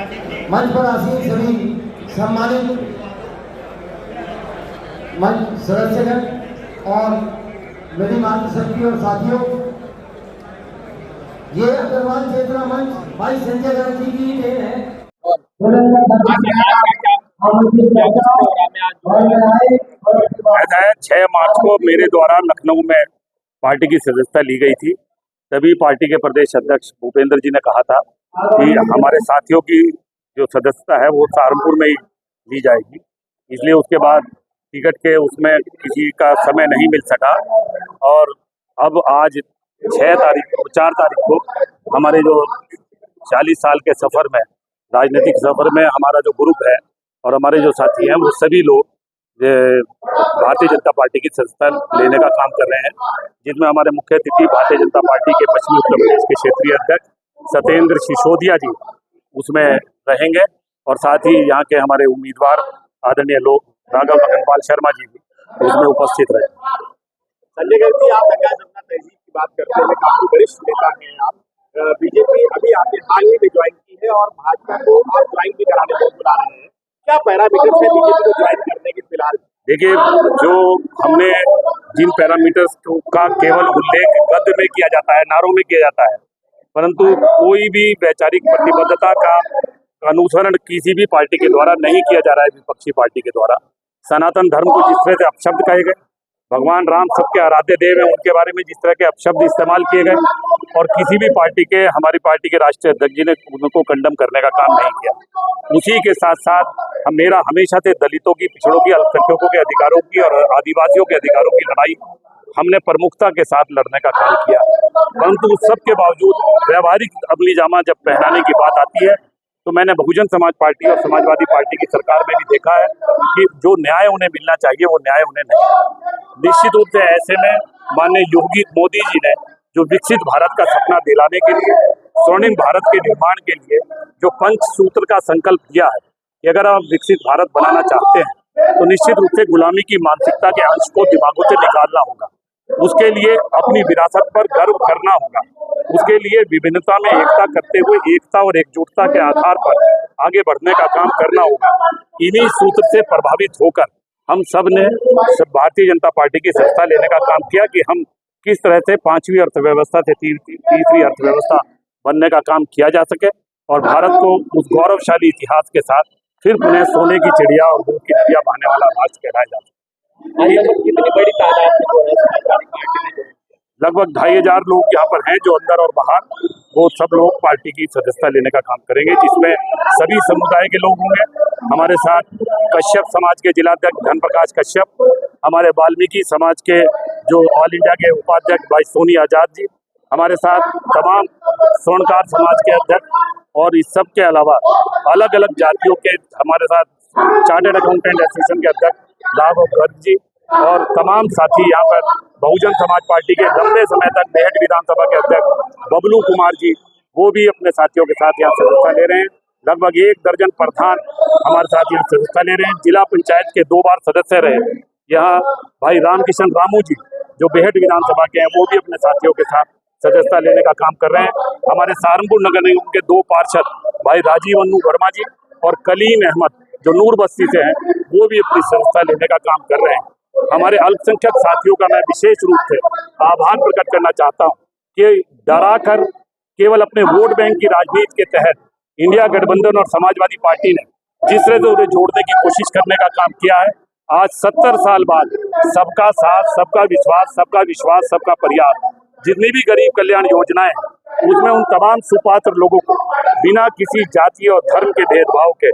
मंच पर आसीन सभी सम्मानित मंच सदस्यगण और मेरी मातृशक्ति और साथियों, ये अग्रवाल चेतना मंच भाई संजय गांधी जी की देन है। ऐसा है 6 मार्च को मेरे द्वारा लखनऊ में पार्टी की सदस्यता ली गई थी। तभी पार्टी के प्रदेश अध्यक्ष भूपेंद्र जी ने कहा था कि हमारे साथियों की जो सदस्यता है वो सहारनपुर में ही ली जाएगी। इसलिए उसके बाद टिकट के उसमें किसी का समय नहीं मिल सका और अब आज 4 तारीख को हमारे जो 40 साल के सफर में, राजनीतिक सफर में हमारा जो ग्रुप है और हमारे जो साथी हैं वो सभी लोग भारतीय जनता पार्टी की सदस्यता लेने का काम कर रहे हैं, जिसमें हमारे मुख्य अतिथि भारतीय जनता पार्टी के पश्चिमी उत्तर प्रदेश के क्षेत्रीय अध्यक्ष सत्येंद्र सिसोदिया जी उसमें रहेंगे और साथ ही यहाँ के हमारे उम्मीदवार आदरणीय लोग राघव मगनपाल शर्मा जी भी उसमें उपस्थित रहे। संजय गांधी, आप क्या जनता तहजीब की बात करते हैं, काफी वरिष्ठ नेता हैं आप। बीजेपी अभी आपने हाल ही में ज्वाइन की है और भाजपा को आप ज्वाइन भी कराने को बुला रहे हैं, क्या पैरामीटर्स है बीजेपी को ज्वाइन करने के? फिलहाल देखिए, जो हमने जिन पैरामीटर्स का केवल उल्लेख गद्य में किया जाता है, नारों में किया जाता है, परंतु कोई भी वैचारिक प्रतिबद्धता का अनुसरण किसी भी पार्टी के द्वारा नहीं किया जा रहा है। विपक्षी पार्टी के द्वारा सनातन धर्म को जिस तरह से अपशब्द कहे गए, भगवान राम सबके आराध्य देव हैं, उनके बारे में जिस तरह के अपशब्द इस्तेमाल किए गए और किसी भी पार्टी के, हमारी पार्टी के राष्ट्रीय अध्यक्ष जी ने उनको कंडम करने का काम नहीं किया। उसी के साथ साथ मेरा हमेशा से दलितों की, पिछड़ों की, अल्पसंख्यकों के अधिकारों की और आदिवासियों के अधिकारों की लड़ाई हमने प्रमुखता के साथ लड़ने का काम किया। परंतु उस सब के बावजूद व्यवहारिक अमली जामा जब पहनाने की बात आती है तो मैंने बहुजन समाज पार्टी और समाजवादी पार्टी की सरकार में भी देखा है कि जो न्याय उन्हें मिलना चाहिए वो न्याय उन्हें नहीं मिला। निश्चित रूप से ऐसे में माननीय योगी मोदी जी ने जो विकसित भारत का सपना दिलाने के लिए, स्वर्णिम भारत के निर्माण के लिए जो पंचसूत्र का संकल्प किया है कि अगर आप विकसित भारत बनाना चाहते हैं तो निश्चित रूप से गुलामी की मानसिकता के अंश को दिमागों से निकालना होगा। उसके लिए अपनी विरासत पर गर्व करना होगा। उसके लिए विभिन्नता में एकता करते हुए एकता और एकजुटता के आधार पर आगे बढ़ने का काम करना होगा। इन्हीं सूत्र से प्रभावित होकर हम सब ने भारतीय जनता पार्टी की सदस्यता लेने का काम किया कि हम किस तरह से 5वीं अर्थव्यवस्था से तीसरी अर्थव्यवस्था बनने का काम किया जा सके और भारत को उस गौरवशाली इतिहास के साथ फिर पुनः सोने की चिड़िया और दूध की नदियां बहाने वाला राष्ट्र कहलाया जा सके। कितनी बड़ी तादाद में लगभग 2500 लोग यहाँ पर हैं जो अंदर और बाहर, वो सब लोग पार्टी की सदस्यता लेने का काम करेंगे, जिसमें सभी समुदाय के लोग होंगे। हमारे साथ कश्यप समाज के जिलाध्यक्ष धन प्रकाश कश्यप, हमारे वाल्मीकि समाज के जो ऑल इंडिया के उपाध्यक्ष भाई सोनी आजाद जी, हमारे साथ तमाम स्वर्णकार समाज के अध्यक्ष और इस सब के अलावा अलग अलग जातियों के हमारे साथ चार्टर्ड अकाउंटेंट एसोसिएशन के अध्यक्ष लाभ गर्ग जी और तमाम साथी यहाँ पर बहुजन समाज पार्टी के लंबे समय तक मेहट विधानसभा के अध्यक्ष बबलू कुमार जी, वो भी अपने साथियों के साथ यहाँ सदस्यता ले रहे हैं। लगभग 1 दर्जन प्रधान हमारे साथ यहाँ सदस्यता ले रहे हैं। जिला पंचायत के 2 बार सदस्य रहे यहाँ भाई रामकिशन रामू जी जो बेहट विधानसभा के हैं, वो भी अपने साथियों के साथ सदस्यता लेने का काम कर रहे हैं। हमारे सहारनपुर नगर निगम के 2 पार्षद भाई राजीव अन्नू वर्मा जी और कलीम अहमद जो नूर बस्ती से हैं, वो भी अपनी सदस्यता लेने का काम कर रहे हैं। हमारे अल्पसंख्यक साथियों का मैं विशेष रूप से आभार प्रकट करना चाहता हूं कि डरा कर केवल अपने वोट बैंक की राजनीति के तहत इंडिया गठबंधन और समाजवादी पार्टी ने जिस तरह से उन्हें जोड़ने की कोशिश करने का काम किया है, आज 70 साल बाद सबका साथ, सबका विश्वास, सबका प्रयास, जितनी भी गरीब कल्याण योजनाएं उसमें उन तमाम सुपात्र लोगों को बिना किसी जाति और धर्म के भेदभाव के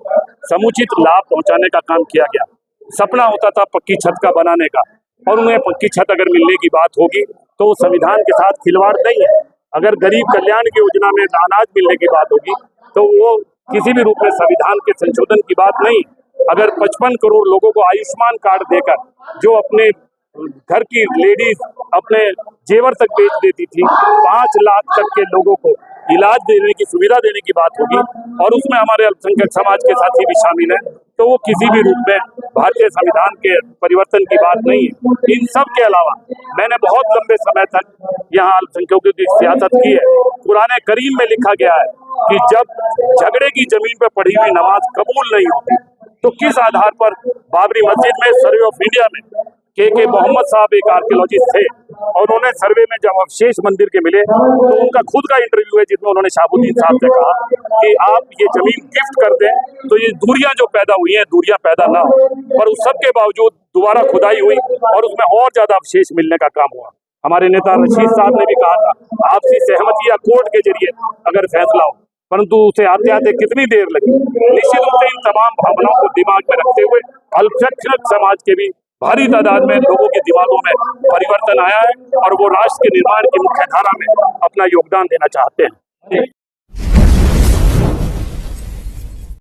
समुचित लाभ पहुंचाने का काम किया गया। सपना होता था पक्की छत का बनाने का, और उन्हें पक्की छत अगर मिलने की बात होगी तो वो संविधान के साथ खिलवाड़ नहीं है। अगर गरीब कल्याण की योजना में अनाज मिलने की बात होगी तो वो किसी भी रूप में संविधान के संशोधन की बात नहीं। अगर 55 करोड़ लोगों को आयुष्मान कार्ड देकर जो अपने घर की लेडीज अपने जेवर तक बेच देती थी, 5 लाख तक के लोगों को इलाज देने की सुविधा देने की बात होगी और उसमें हमारे अल्पसंख्यक समाज के साथी भी शामिल हैं, तो वो किसी भी रूप में भारतीय संविधान के परिवर्तन की बात नहीं है। इन सब के अलावा मैंने बहुत लंबे समय तक यहाँ अल्पसंख्यकों की सियासत की है। कुरान करीम में लिखा गया है कि जब झगड़े की जमीन पर पढ़ी हुई नमाज कबूल नहीं होती तो किस आधार पर बाबरी मस्जिद में सर्वे ऑफ इंडिया में के मोहम्मद साहब एक आर्कियोलॉजिस्ट थे और उन्होंने सर्वे में जब अवशेष मंदिर के मिले तो उनका खुद का इंटरव्यू है जिसमें उन्होंने शहाबुद्दीन साहब से कहा कि आप ये जमीन गिफ्ट कर दें तो ये दूरियां जो पैदा हुई हैं दूरियां पैदा ना हो, पर उस सब के बावजूद दोबारा खुदाई हुई और उसमें और ज्यादा अवशेष मिलने का काम हुआ। हमारे नेता रशीद साहब ने भी कहा था आपसी सहमति या कोर्ट के जरिए अगर फैसला हो, परंतु उसे आते आते कितनी देर लगी। निश्चित रूप से इन तमाम भावनाओं को दिमाग में रखते हुए अल्पसंख्यक समाज के भी भारी तादाद में लोगों के दिमागों में परिवर्तन आया है और वो राष्ट्र के निर्माण की मुख्य धारा में अपना योगदान देना चाहते हैं।